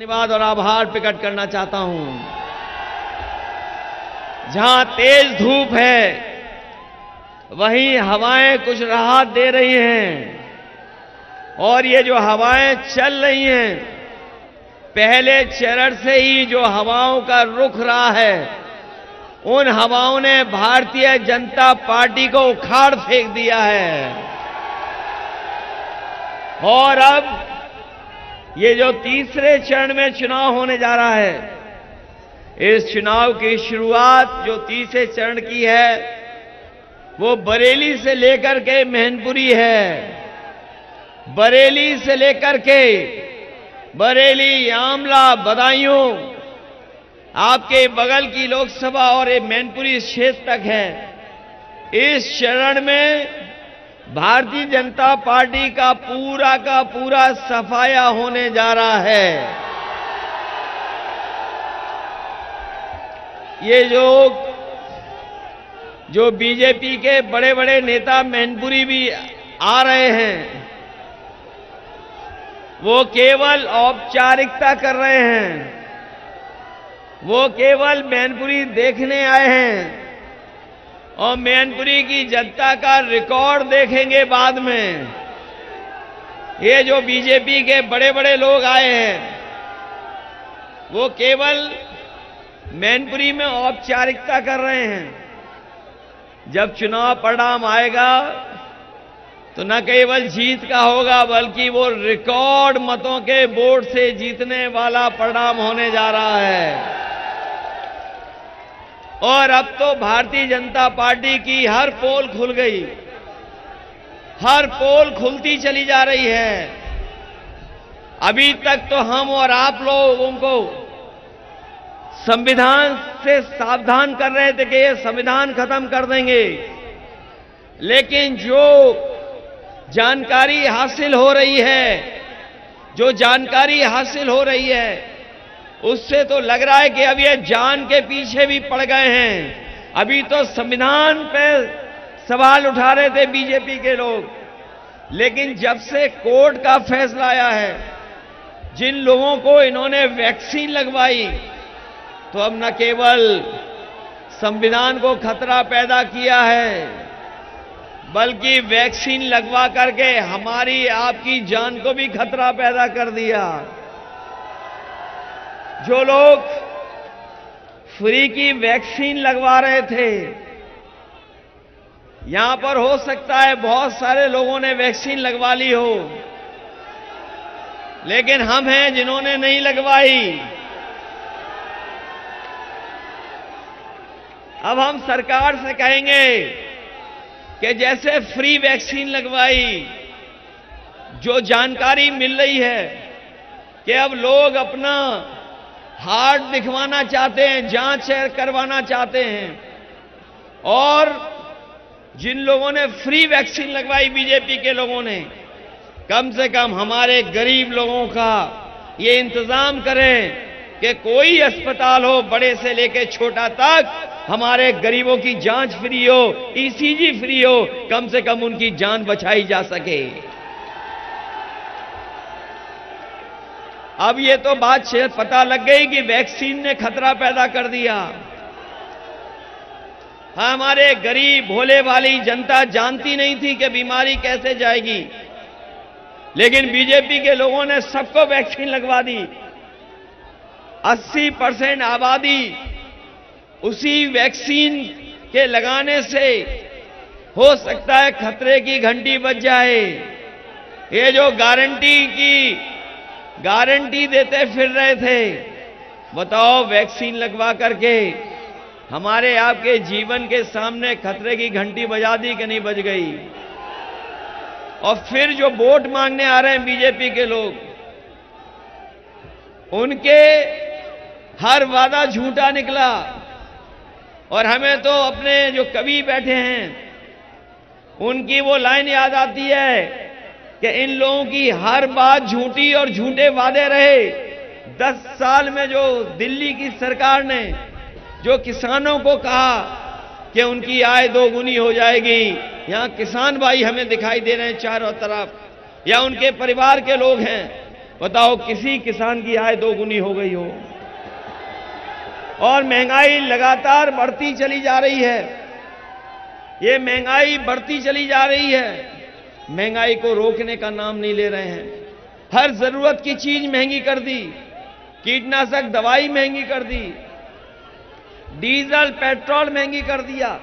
धन्यवाद और आभार प्रकट करना चाहता हूं। जहां तेज धूप है वहीं हवाएं कुछ राहत दे रही हैं, और ये जो हवाएं चल रही हैं, पहले चरण से ही जो हवाओं का रुख रहा है, उन हवाओं ने भारतीय जनता पार्टी को उखाड़ फेंक दिया है। और अब ये जो तीसरे चरण में चुनाव होने जा रहा है, इस चुनाव की शुरुआत जो तीसरे चरण की है वो बरेली से लेकर के मैनपुरी है। बरेली से लेकर के बरेली, आमला, बदायूं, आपके बगल की लोकसभा और ये मैनपुरी क्षेत्र तक है। इस चरण में भारतीय जनता पार्टी का पूरा सफाया होने जा रहा है। ये जो बीजेपी के बड़े बड़े नेता मैनपुरी भी आ रहे हैं, वो केवल औपचारिकता कर रहे हैं, वो केवल मैनपुरी देखने आए हैं और मैनपुरी की जनता का रिकॉर्ड देखेंगे बाद में। ये जो बीजेपी के बड़े बड़े लोग आए हैं वो केवल मैनपुरी में औपचारिकता कर रहे हैं। जब चुनाव परिणाम आएगा तो न केवल जीत का होगा बल्कि वो रिकॉर्ड मतों के वोट से जीतने वाला परिणाम होने जा रहा है। और अब तो भारतीय जनता पार्टी की हर पोल खुल गई, हर पोल खुलती चली जा रही है। अभी तक तो हम और आप लोगों को संविधान से सावधान कर रहे थे कि ये संविधान खत्म कर देंगे, लेकिन जो जानकारी हासिल हो रही है, जो जानकारी हासिल हो रही है, उससे तो लग रहा है कि अब ये जान के पीछे भी पड़ गए हैं। अभी तो संविधान पे सवाल उठा रहे थे बीजेपी के लोग, लेकिन जब से कोर्ट का फैसला आया है, जिन लोगों को इन्होंने वैक्सीन लगवाई, तो अब न केवल संविधान को खतरा पैदा किया है, बल्कि वैक्सीन लगवा करके हमारी आपकी जान को भी खतरा पैदा कर दिया। जो लोग फ्री की वैक्सीन लगवा रहे थे, यहां पर हो सकता है बहुत सारे लोगों ने वैक्सीन लगवा ली हो, लेकिन हम हैं जिन्होंने नहीं लगवाई। अब हम सरकार से कहेंगे कि जैसे फ्री वैक्सीन लगवाई, जो जानकारी मिल रही है कि अब लोग अपना हार्ट दिखवाना चाहते हैं, जांच करवाना चाहते हैं, और जिन लोगों ने फ्री वैक्सीन लगवाई बीजेपी के लोगों ने, कम से कम हमारे गरीब लोगों का ये इंतजाम करें कि कोई अस्पताल हो, बड़े से लेकर छोटा तक, हमारे गरीबों की जांच फ्री हो, ईसीजी फ्री हो, कम से कम उनकी जान बचाई जा सके। अब ये तो बात पता लग गई कि वैक्सीन ने खतरा पैदा कर दिया। हमारे गरीब भोले वाली जनता जानती नहीं थी कि बीमारी कैसे जाएगी, लेकिन बीजेपी के लोगों ने सबको वैक्सीन लगवा दी। 80% आबादी उसी वैक्सीन के लगाने से हो सकता है खतरे की घंटी बज जाए। ये जो गारंटी देते फिर रहे थे, बताओ वैक्सीन लगवा करके हमारे आपके जीवन के सामने खतरे की घंटी बजा दी कि नहीं बज गई। और फिर जो वोट मांगने आ रहे हैं बीजेपी के लोग, उनके हर वादा झूठा निकला। और हमें तो अपने जो कवि बैठे हैं उनकी वो लाइन याद आती है कि इन लोगों की हर बात झूठी और झूठे वादे रहे। 10 साल में जो दिल्ली की सरकार ने जो किसानों को कहा कि उनकी आय 2 गुनी हो जाएगी, यहां किसान भाई हमें दिखाई दे रहे हैं चारों तरफ, या उनके परिवार के लोग हैं, बताओ किसी किसान की आय दोगुनी हो गई हो? और महंगाई लगातार बढ़ती चली जा रही है। ये महंगाई बढ़ती चली जा रही है, महंगाई को रोकने का नाम नहीं ले रहे हैं। हर जरूरत की चीज महंगी कर दी, कीटनाशक दवाई महंगी कर दी, डीजल पेट्रोल महंगी कर दिया,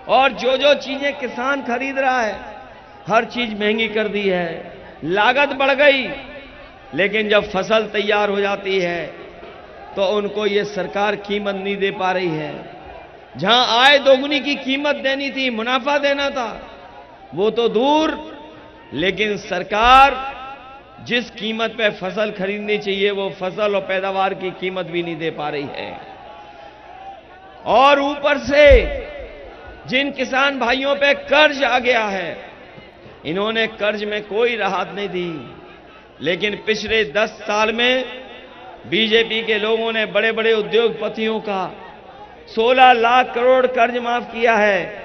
और जो जो चीजें किसान खरीद रहा है हर चीज महंगी कर दी है। लागत बढ़ गई, लेकिन जब फसल तैयार हो जाती है तो उनको ये सरकार कीमत नहीं दे पा रही है। जहां आय दोगुनी की कीमत देनी थी, मुनाफा देना था, वो तो दूर, लेकिन सरकार जिस कीमत पे फसल खरीदनी चाहिए वो फसल और पैदावार की कीमत भी नहीं दे पा रही है। और ऊपर से जिन किसान भाइयों पे कर्ज आ गया है, इन्होंने कर्ज में कोई राहत नहीं दी। लेकिन पिछले 10 साल में बीजेपी के लोगों ने बड़े बड़े उद्योगपतियों का 16 लाख करोड़ कर्ज माफ किया है।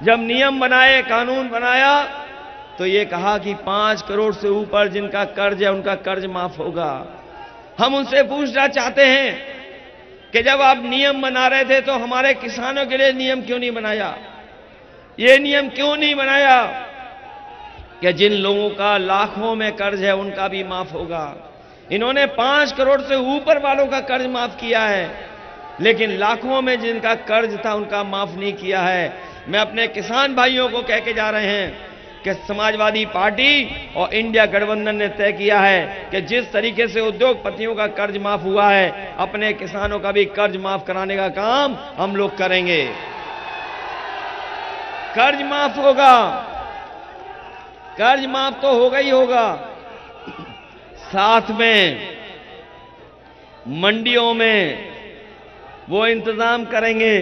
जब नियम बनाए, कानून बनाया, तो ये कहा कि 5 करोड़ से ऊपर जिनका कर्ज है उनका कर्ज माफ होगा। हम उनसे पूछना चाहते हैं कि जब आप नियम बना रहे थे तो हमारे किसानों के लिए नियम क्यों नहीं बनाया? ये नियम क्यों नहीं बनाया कि जिन लोगों का लाखों में कर्ज है उनका भी माफ होगा? इन्होंने 5 करोड़ से ऊपर वालों का कर्ज माफ किया है, लेकिन लाखों में जिनका कर्ज था उनका माफ नहीं किया है। मैं अपने किसान भाइयों को कह के जा रहे हैं कि समाजवादी पार्टी और इंडिया गठबंधन ने तय किया है कि जिस तरीके से उद्योगपतियों का कर्ज माफ हुआ है, अपने किसानों का भी कर्ज माफ कराने का काम हम लोग करेंगे। कर्ज माफ होगा, कर्ज माफ तो होगा ही होगा, साथ में मंडियों में वो इंतजाम करेंगे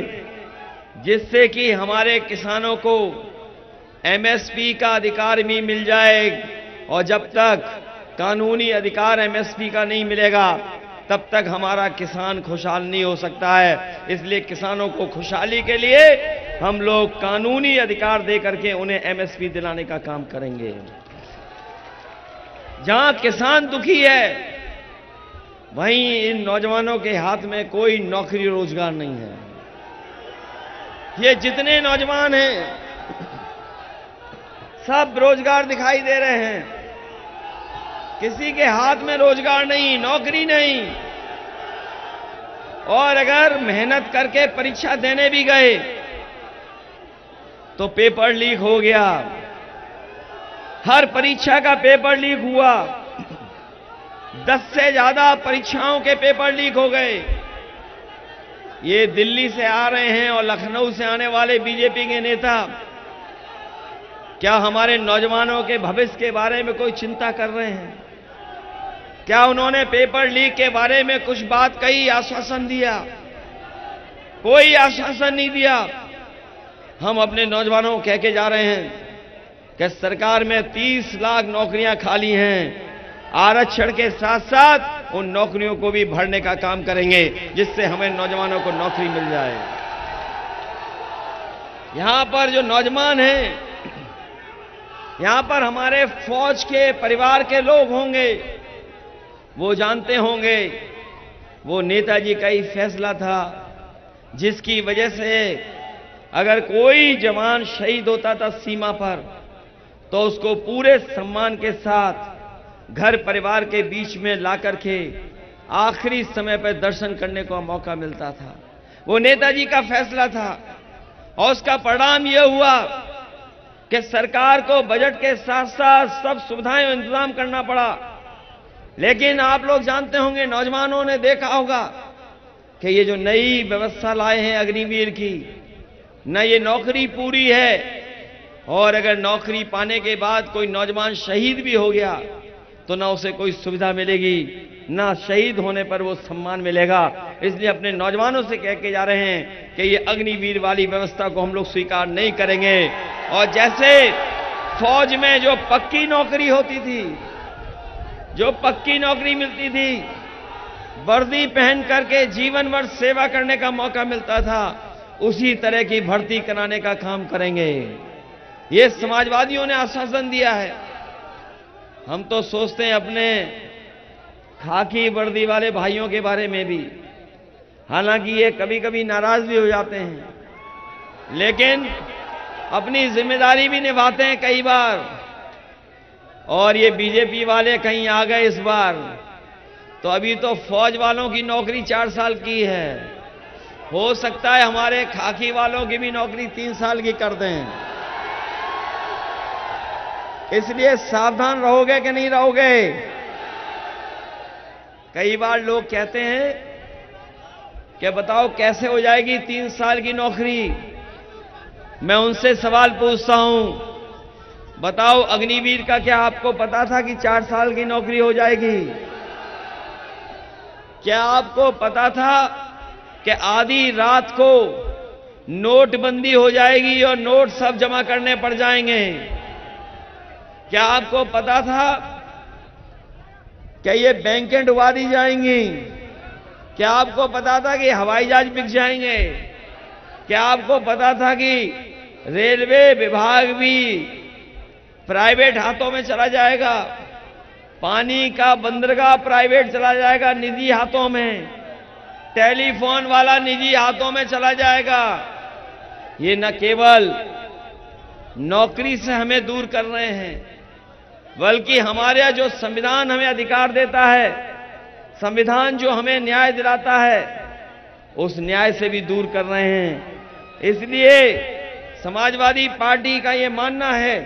जिससे कि हमारे किसानों को एमएसपी का अधिकार भी मिल जाए। और जब तक कानूनी अधिकार एमएसपी का नहीं मिलेगा तब तक हमारा किसान खुशहाल नहीं हो सकता है। इसलिए किसानों को खुशहाली के लिए हम लोग कानूनी अधिकार दे करके उन्हें एमएसपी दिलाने का काम करेंगे। जहां किसान दुखी है वहीं इन नौजवानों के हाथ में कोई नौकरी रोजगार नहीं है। ये जितने नौजवान हैं सब रोजगार दिखाई दे रहे हैं, किसी के हाथ में रोजगार नहीं, नौकरी नहीं। और अगर मेहनत करके परीक्षा देने भी गए तो पेपर लीक हो गया। हर परीक्षा का पेपर लीक हुआ, 10 से ज्यादा परीक्षाओं के पेपर लीक हो गए। ये दिल्ली से आ रहे हैं और लखनऊ से आने वाले बीजेपी के नेता क्या हमारे नौजवानों के भविष्य के बारे में कोई चिंता कर रहे हैं? क्या उन्होंने पेपर लीक के बारे में कुछ बात कही, आश्वासन दिया? कोई आश्वासन नहीं दिया। हम अपने नौजवानों को कह के जा रहे हैं कि सरकार में 30 लाख नौकरियां खाली हैं। आरक्षण के साथ साथ उन नौकरियों को भी भरने का काम करेंगे जिससे हमें नौजवानों को नौकरी मिल जाए। यहां पर जो नौजवान हैं, यहां पर हमारे फौज के परिवार के लोग होंगे, वो जानते होंगे वो नेताजी का ही फैसला था जिसकी वजह से अगर कोई जवान शहीद होता था सीमा पर तो उसको पूरे सम्मान के साथ घर परिवार के बीच में ला करके आखिरी समय पर दर्शन करने का मौका मिलता था। वो नेताजी का फैसला था और उसका परिणाम यह हुआ कि सरकार को बजट के साथ साथ सब सुविधाएं और इंतजाम करना पड़ा। लेकिन आप लोग जानते होंगे, नौजवानों ने देखा होगा कि ये जो नई व्यवस्था लाए हैं अग्निवीर की, न ये नौकरी पूरी है, और अगर नौकरी पाने के बाद कोई नौजवान शहीद भी हो गया तो ना उसे कोई सुविधा मिलेगी, ना शहीद होने पर वो सम्मान मिलेगा। इसलिए अपने नौजवानों से कह के जा रहे हैं कि ये अग्निवीर वाली व्यवस्था को हम लोग स्वीकार नहीं करेंगे। और जैसे फौज में जो पक्की नौकरी होती थी, जो पक्की नौकरी मिलती थी, वर्दी पहन करके जीवन भर सेवा करने का मौका मिलता था, उसी तरह की भर्ती कराने का काम करेंगे। ये समाजवादियों ने आश्वासन दिया है। हम तो सोचते हैं अपने खाकी वर्दी वाले भाइयों के बारे में भी। हालांकि ये कभी कभी नाराज भी हो जाते हैं, लेकिन अपनी जिम्मेदारी भी निभाते हैं कई बार। और ये बीजेपी वाले कहीं आ गए इस बार, तो अभी तो फौज वालों की नौकरी 4 साल की है, हो सकता है हमारे खाकी वालों की भी नौकरी 3 साल की कर दें। इसलिए सावधान रहोगे कि नहीं रहोगे? कई बार लोग कहते हैं कि बताओ कैसे हो जाएगी 3 साल की नौकरी। मैं उनसे सवाल पूछता हूं, बताओ अग्निवीर का क्या आपको पता था कि 4 साल की नौकरी हो जाएगी? क्या आपको पता था कि आधी रात को नोटबंदी हो जाएगी और नोट सब जमा करने पड़ जाएंगे? क्या आपको पता था कि ये बैंकें डुबा दी जाएंगी? क्या आपको पता था कि हवाई जहाज बिक जाएंगे? क्या आपको पता था कि रेलवे विभाग भी प्राइवेट हाथों में चला जाएगा? पानी का बंदरगाह प्राइवेट चला जाएगा, निजी हाथों में। टेलीफोन वाला निजी हाथों में चला जाएगा। ये न केवल नौकरी से हमें दूर कर रहे हैं, बल्कि हमारे जो संविधान हमें अधिकार देता है, संविधान जो हमें न्याय दिलाता है, उस न्याय से भी दूर कर रहे हैं। इसलिए समाजवादी पार्टी का यह मानना है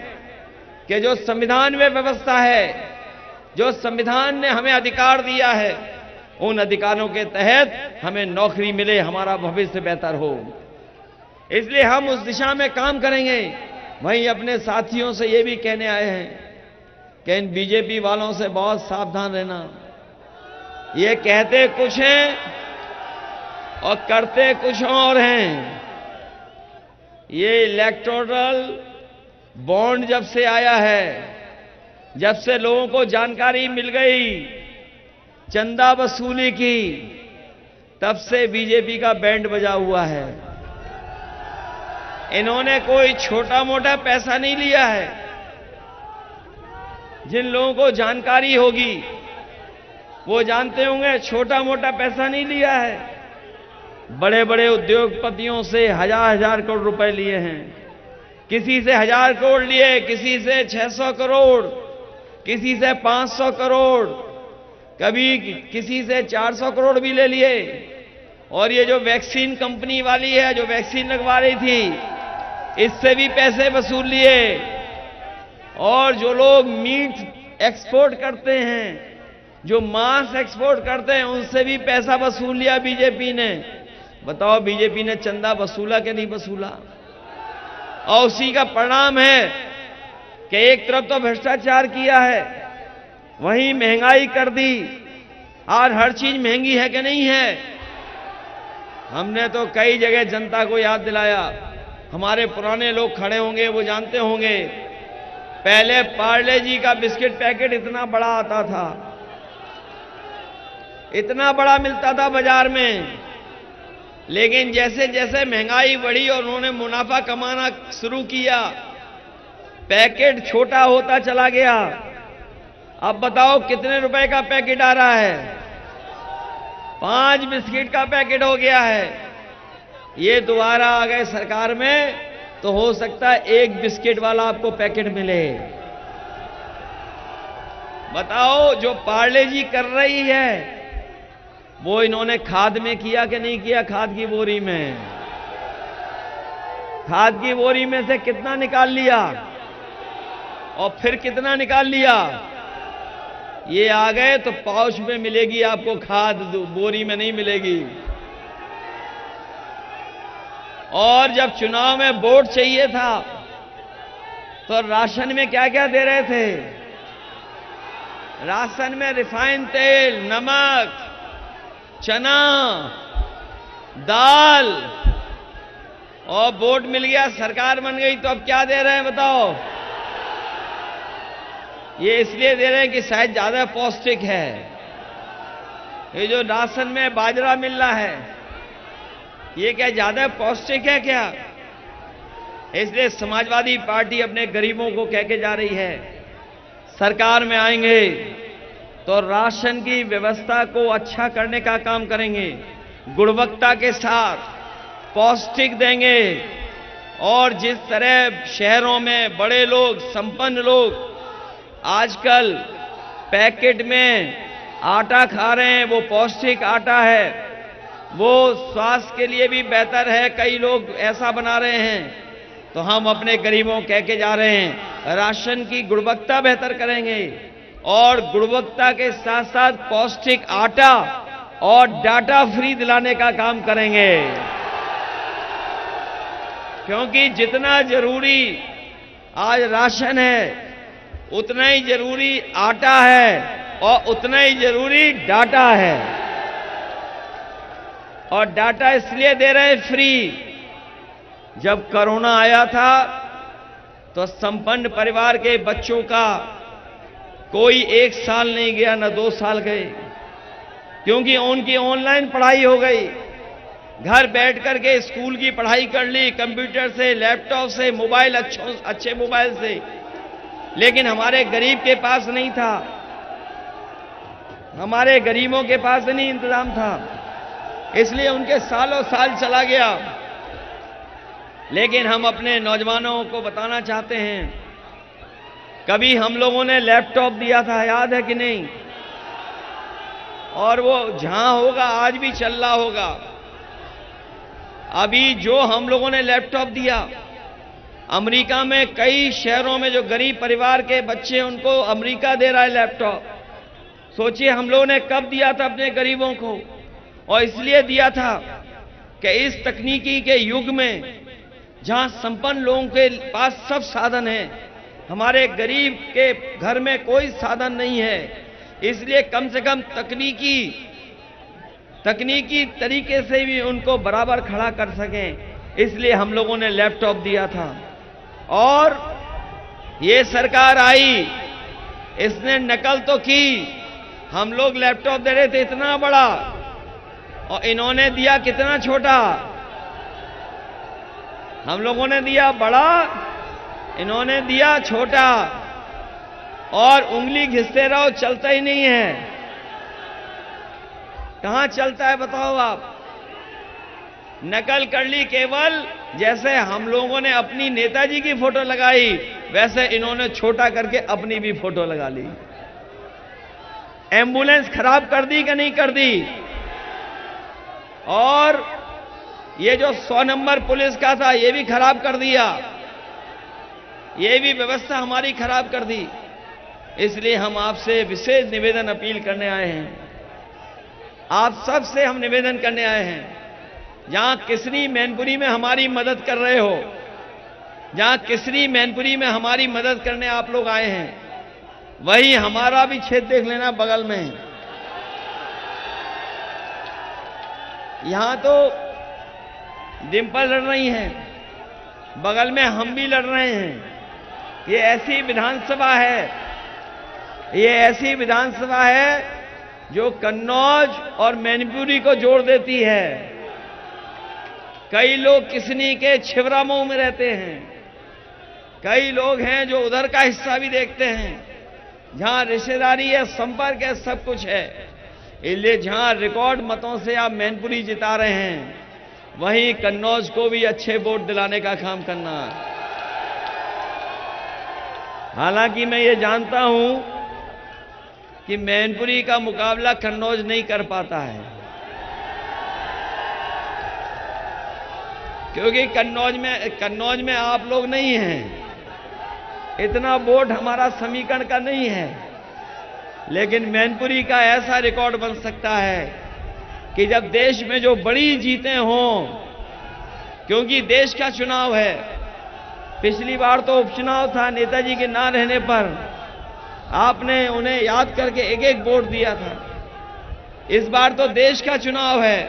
कि जो संविधान में व्यवस्था है, जो संविधान ने हमें अधिकार दिया है, उन अधिकारों के तहत हमें नौकरी मिले, हमारा भविष्य बेहतर हो। इसलिए हम उस दिशा में काम करेंगे। वहीं अपने साथियों से ये भी कहने आए हैं कि इन बीजेपी वालों से बहुत सावधान रहना। ये कहते कुछ हैं और करते कुछ और हैं। ये इलेक्टोरल बॉन्ड जब से आया है, जब से लोगों को जानकारी मिल गई चंदा वसूली की, तब से बीजेपी का बैंड बजा हुआ है। इन्होंने कोई छोटा मोटा पैसा नहीं लिया है। जिन लोगों को जानकारी होगी वो जानते होंगे, छोटा मोटा पैसा नहीं लिया है। बड़े बड़े उद्योगपतियों से हजार करोड़ रुपए लिए हैं। किसी से 1000 करोड़ लिए, किसी से 600 करोड़, किसी से 500 करोड़, कभी किसी से 400 करोड़ भी ले लिए। और ये जो वैक्सीन कंपनी वाली है, जो वैक्सीन लगवा रही थी, इससे भी पैसे वसूल लिए। और जो लोग मीट एक्सपोर्ट करते हैं, जो मांस एक्सपोर्ट करते हैं, उनसे भी पैसा वसूल लिया बीजेपी ने। बताओ बीजेपी ने चंदा वसूला कि नहीं वसूला? और उसी का परिणाम है कि एक तरफ तो भ्रष्टाचार किया है, वहीं महंगाई कर दी। आज हर चीज महंगी है कि नहीं है? हमने तो कई जगह जनता को याद दिलाया। हमारे पुराने लोग खड़े होंगे, वो जानते होंगे, पहले पार्ले जी का बिस्किट पैकेट इतना बड़ा आता था, इतना बड़ा मिलता था बाजार में। लेकिन जैसे जैसे महंगाई बढ़ी और उन्होंने मुनाफा कमाना शुरू किया, पैकेट छोटा होता चला गया। अब बताओ कितने रुपए का पैकेट आ रहा है? 5 बिस्किट का पैकेट हो गया है। ये दोबारा आ गए सरकार में तो हो सकता है 1 बिस्किट वाला आपको पैकेट मिले। बताओ जो पार्ले जी कर रही है वो इन्होंने खाद में किया कि नहीं किया? खाद की बोरी में, खाद की बोरी में से कितना निकाल लिया और फिर कितना निकाल लिया? ये आ गए तो पाउच में मिलेगी आपको खाद, बोरी में नहीं मिलेगी। और जब चुनाव में वोट चाहिए था तो राशन में क्या क्या दे रहे थे? राशन में रिफाइंड तेल, नमक, चना, दाल, और वोट मिल गया, सरकार बन गई, तो अब क्या दे रहे हैं बताओ? ये इसलिए दे रहे हैं कि शायद ज्यादा पौष्टिक है। ये जो राशन में बाजरा मिल रहा है, ये क्या ज्यादा पौष्टिक है क्या? इसलिए समाजवादी पार्टी अपने गरीबों को कह के जा रही है, सरकार में आएंगे तो राशन की व्यवस्था को अच्छा करने का काम करेंगे, गुणवत्ता के साथ पौष्टिक देंगे। और जिस तरह शहरों में बड़े लोग, संपन्न लोग आजकल पैकेट में आटा खा रहे हैं, वो पौष्टिक आटा है, वो स्वास्थ्य के लिए भी बेहतर है, कई लोग ऐसा बना रहे हैं। तो हम अपने गरीबों कह के जा रहे हैं, राशन की गुणवत्ता बेहतर करेंगे और गुणवत्ता के साथ साथ पौष्टिक आटा और डाटा फ्री दिलाने का काम करेंगे। क्योंकि जितना जरूरी आज राशन है, उतना ही जरूरी आटा है और उतना ही जरूरी डाटा है। और डाटा इसलिए दे रहे हैं फ्री, जब कोरोना आया था तो संपन्न परिवार के बच्चों का कोई 1 साल नहीं गया, न 2 साल गए, क्योंकि उनकी ऑनलाइन पढ़ाई हो गई। घर बैठ करके स्कूल की पढ़ाई कर ली, कंप्यूटर से, लैपटॉप से, मोबाइल, अच्छे मोबाइल से। लेकिन हमारे गरीब के पास नहीं था, हमारे गरीबों के पास नहीं इंतजाम था, इसलिए उनके सालों साल चला गया। लेकिन हम अपने नौजवानों को बताना चाहते हैं, कभी हम लोगों ने लैपटॉप दिया था, याद है कि नहीं? और वो जहां होगा आज भी चल रहा होगा। अभी जो हम लोगों ने लैपटॉप दिया, अमेरिका में कई शहरों में जो गरीब परिवार के बच्चे, उनको अमेरिका दे रहा है लैपटॉप। सोचिए हम लोगों ने कब दिया था अपने गरीबों को, और इसलिए दिया था कि इस तकनीकी के युग में जहां संपन्न लोगों के पास सब साधन है, हमारे गरीब के घर में कोई साधन नहीं है, इसलिए कम से कम तकनीकी तरीके से भी उनको बराबर खड़ा कर सकें, इसलिए हम लोगों ने लैपटॉप दिया था। और ये सरकार आई, इसने नकल तो की, हम लोग लैपटॉप दे रहे थे इतना बड़ा और इन्होंने दिया कितना छोटा। हम लोगों ने दिया बड़ा, इन्होंने दिया छोटा, और उंगली घिसते रहो, चलता ही नहीं है। कहां चलता है बताओ आप? नकल कर ली केवल, जैसे हम लोगों ने अपनी नेताजी की फोटो लगाई, वैसे इन्होंने छोटा करके अपनी भी फोटो लगा ली। एम्बुलेंस खराब कर दी कि नहीं कर दी? और ये जो 100 नंबर पुलिस का था, ये भी खराब कर दिया, ये भी व्यवस्था हमारी खराब कर दी। इसलिए हम आपसे विशेष निवेदन अपील करने आए हैं, आप सब से हम निवेदन करने आए हैं, जहां किसनी मैनपुरी में हमारी मदद कर रहे हो, जहां किसनी मैनपुरी में हमारी मदद करने आप लोग आए हैं, वही हमारा भी क्षेत्र देख लेना बगल में। यहां तो डिंपल लड़ रही हैं, बगल में हम भी लड़ रहे हैं। ये ऐसी विधानसभा है, ये ऐसी विधानसभा है जो कन्नौज और मैनपुरी को जोड़ देती है। कई लोग किसनी के छिबरामऊ में रहते हैं, कई लोग हैं जो उधर का हिस्सा भी देखते हैं, जहां रिश्तेदारी है, संपर्क है, सब कुछ है। इसलिए जहां रिकॉर्ड मतों से आप मैनपुरी जिता रहे हैं, वहीं कन्नौज को भी अच्छे वोट दिलाने का काम करना है। हालांकि मैं ये जानता हूं कि मैनपुरी का मुकाबला कन्नौज नहीं कर पाता है, क्योंकि कन्नौज में आप लोग नहीं हैं, इतना वोट हमारा समीकरण का नहीं है। लेकिन मैनपुरी का ऐसा रिकॉर्ड बन सकता है कि जब देश में जो बड़ी जीतें हों, क्योंकि देश का चुनाव है, पिछली बार तो उपचुनाव था, नेताजी के ना रहने पर आपने उन्हें याद करके एक एक वोट दिया था। इस बार तो देश का चुनाव है,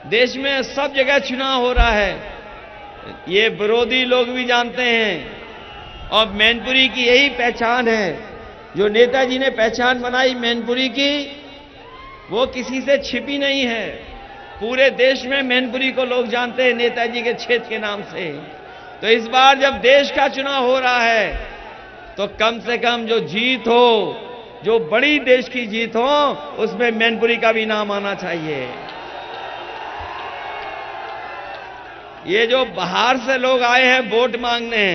देश में सब जगह चुनाव हो रहा है, ये विरोधी लोग भी जानते हैं। और मैनपुरी की यही पहचान है, जो नेताजी ने पहचान बनाई मैनपुरी की, वो किसी से छिपी नहीं है। पूरे देश में मैनपुरी को लोग जानते हैं नेताजी के क्षेत्र के नाम से। तो इस बार जब देश का चुनाव हो रहा है, तो कम से कम जो जीत हो जो बड़ी देश की जीत हो उसमें मैनपुरी का भी नाम आना चाहिए। ये जो बाहर से लोग आए हैं वोट मांगने,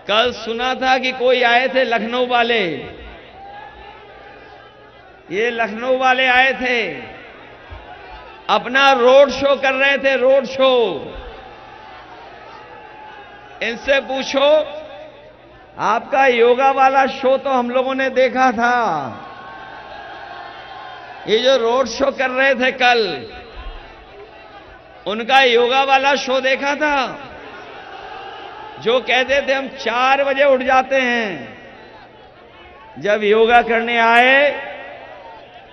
कल सुना था कि कोई आए थे लखनऊ वाले, ये लखनऊ वाले आए थे, अपना रोड शो कर रहे थे, रोड शो। इनसे पूछो, आपका योगा वाला शो तो हम लोगों ने देखा था, ये जो रोड शो कर रहे थे कल, उनका योगा वाला शो देखा था? जो कहते थे हम 4 बजे उठ जाते हैं, जब योगा करने आए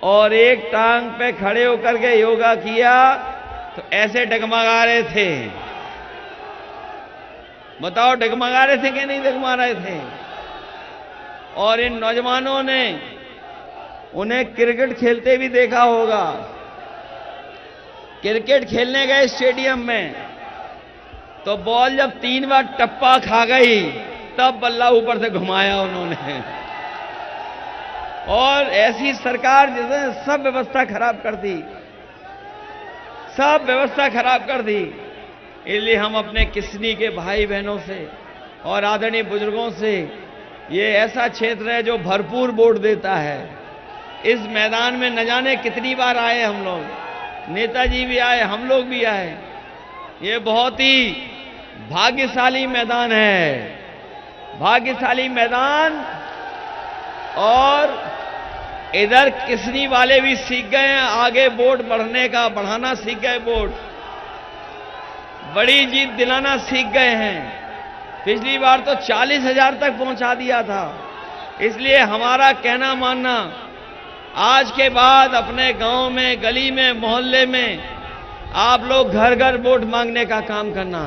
और एक टांग पे खड़े होकर के योगा किया तो ऐसे डगमगा रहे थे। बताओ डगमगा रहे थे कि नहीं डगमगा रहे थे? और इन नौजवानों ने उन्हें क्रिकेट खेलते भी देखा होगा। क्रिकेट खेलने गए स्टेडियम में तो बॉल जब 3 बार टप्पा खा गई तब बल्ला ऊपर से घुमाया उन्होंने। और ऐसी सरकार जिसने सब व्यवस्था खराब कर दी, सब व्यवस्था खराब कर दी। इसलिए हम अपने किसनी के भाई बहनों से और आदरणीय बुजुर्गों से, ये ऐसा क्षेत्र है जो भरपूर वोट देता है। इस मैदान में न जाने कितनी बार आए हम लोग, नेताजी भी आए, हम लोग भी आए। ये बहुत ही भाग्यशाली मैदान है, भाग्यशाली मैदान। और इधर किसनी वाले भी सीख गए हैं आगे वोट बढ़ाना सीख गए, वोट बड़ी जीत दिलाना सीख गए हैं। पिछली बार तो 40,000 तक पहुंचा दिया था। इसलिए हमारा कहना मानना, आज के बाद अपने गांव में, गली में, मोहल्ले में आप लोग घर घर वोट मांगने का काम करना।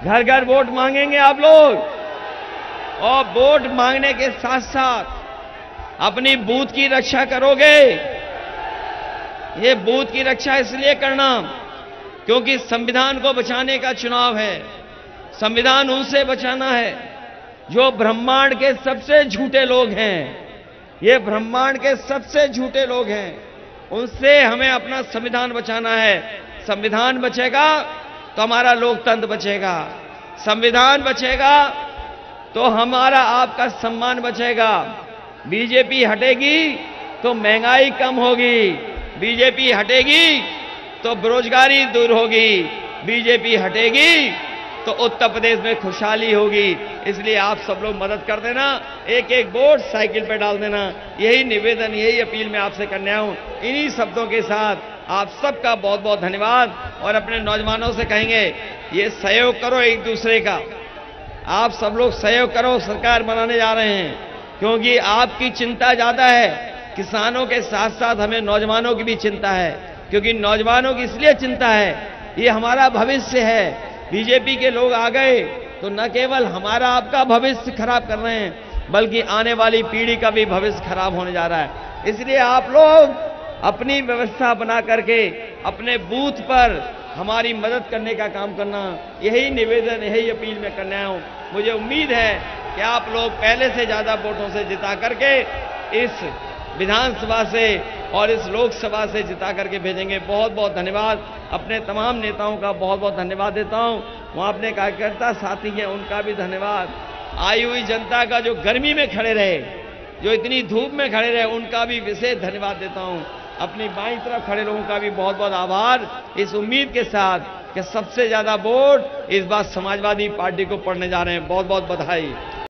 घर घर वोट मांगेंगे आप लोग, और वोट मांगने के साथ साथ अपनी बूथ की रक्षा करोगे। ये बूथ की रक्षा इसलिए करना क्योंकि संविधान को बचाने का चुनाव है। संविधान उनसे बचाना है जो ब्रह्मांड के सबसे झूठे लोग हैं। ये ब्रह्मांड के सबसे झूठे लोग हैं, उनसे हमें अपना संविधान बचाना है। संविधान बचेगा तो हमारा लोकतंत्र बचेगा, संविधान बचेगा तो हमारा आपका सम्मान बचेगा। बीजेपी हटेगी तो महंगाई कम होगी, बीजेपी हटेगी तो बेरोजगारी दूर होगी, बीजेपी हटेगी तो उत्तर प्रदेश में खुशहाली होगी। इसलिए आप सब लोग मदद कर देना, एक एक वोट साइकिल पे डाल देना। यही निवेदन, यही अपील मैं आपसे करने आया हूं। इन्हीं शब्दों के साथ आप सबका बहुत बहुत धन्यवाद। और अपने नौजवानों से कहेंगे, ये सहयोग करो एक दूसरे का, आप सब लोग सहयोग करो। सरकार बनाने जा रहे हैं क्योंकि आपकी चिंता ज्यादा है, किसानों के साथ साथ हमें नौजवानों की भी चिंता है। क्योंकि नौजवानों की इसलिए चिंता है, ये हमारा भविष्य है। बीजेपी के लोग आ गए तो न केवल हमारा आपका भविष्य खराब कर रहे हैं, बल्कि आने वाली पीढ़ी का भी भविष्य खराब होने जा रहा है। इसलिए आप लोग अपनी व्यवस्था बना करके अपने बूथ पर हमारी मदद करने का काम करना, यही निवेदन, यही अपील मैं करने आया हूं। मुझे उम्मीद है कि आप लोग पहले से ज्यादा वोटों से जिता करके इस विधानसभा से और इस लोकसभा से जिता करके भेजेंगे। बहुत बहुत धन्यवाद। अपने तमाम नेताओं का बहुत बहुत धन्यवाद देता हूं। वहां अपने कार्यकर्ता साथी हैं, उनका भी धन्यवाद। आई हुई जनता का जो गर्मी में खड़े रहे, जो इतनी धूप में खड़े रहे, उनका भी विशेष धन्यवाद देता हूं। अपनी बाईं तरफ खड़े लोगों का भी बहुत बहुत आभार, इस उम्मीद के साथ कि सबसे ज्यादा वोट इस बार समाजवादी पार्टी को पड़ने जा रहे हैं। बहुत बहुत बधाई।